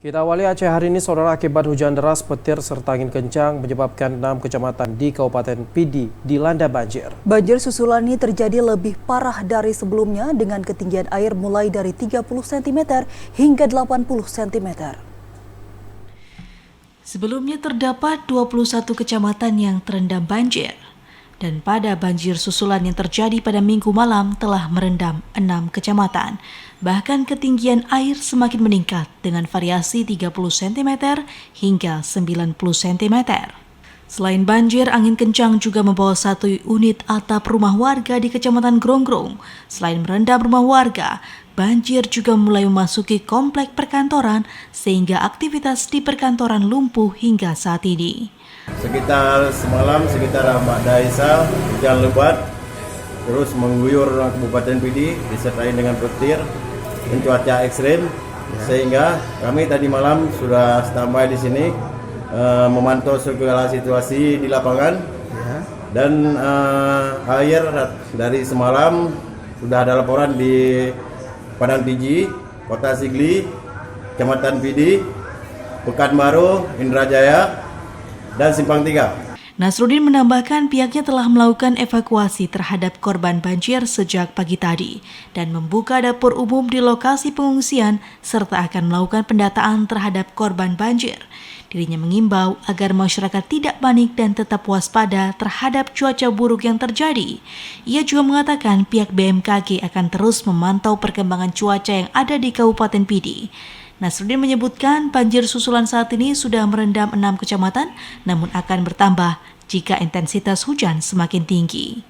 Kita awali Aceh hari ini, saudara, akibat hujan deras, petir serta angin kencang menyebabkan 6 kecamatan di Kabupaten Pidi dilanda banjir. Banjir susulan ini terjadi lebih parah dari sebelumnya dengan ketinggian air mulai dari 30 cm hingga 80 cm. Sebelumnya terdapat 21 kecamatan yang terendam banjir. Dan pada banjir susulan yang terjadi pada Minggu malam telah merendam 6 kecamatan. Bahkan ketinggian air semakin meningkat dengan variasi 30 cm hingga 90 cm. Selain banjir, angin kencang juga membawa 1 unit atap rumah warga di Kecamatan Grongrong. Selain merendam rumah warga, banjir juga mulai memasuki komplek perkantoran sehingga aktivitas di perkantoran lumpuh hingga saat ini. Sekitar semalam, sekitar pada Isya, hujan lebat terus mengguyur Kabupaten Pidi disertai dengan petir dan cuaca ekstrim, sehingga kami tadi malam sudah standby di sini memantau segala situasi di lapangan. Dan air dari semalam sudah ada laporan di Padang Piji, Kota Sigli, Kecamatan Pidi, Pekanbaru, Indrajaya, dan Simpang 3. Nasruddin menambahkan pihaknya telah melakukan evakuasi terhadap korban banjir sejak pagi tadi dan membuka dapur umum di lokasi pengungsian serta akan melakukan pendataan terhadap korban banjir. Dirinya mengimbau agar masyarakat tidak panik dan tetap waspada terhadap cuaca buruk yang terjadi. Ia juga mengatakan pihak BMKG akan terus memantau perkembangan cuaca yang ada di Kabupaten Pidi. Nasruddin menyebutkan banjir susulan saat ini sudah merendam 6 kecamatan, namun akan bertambah jika intensitas hujan semakin tinggi.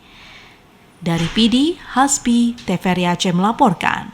Dari Pidi, Hasbi, TVRI Aceh melaporkan.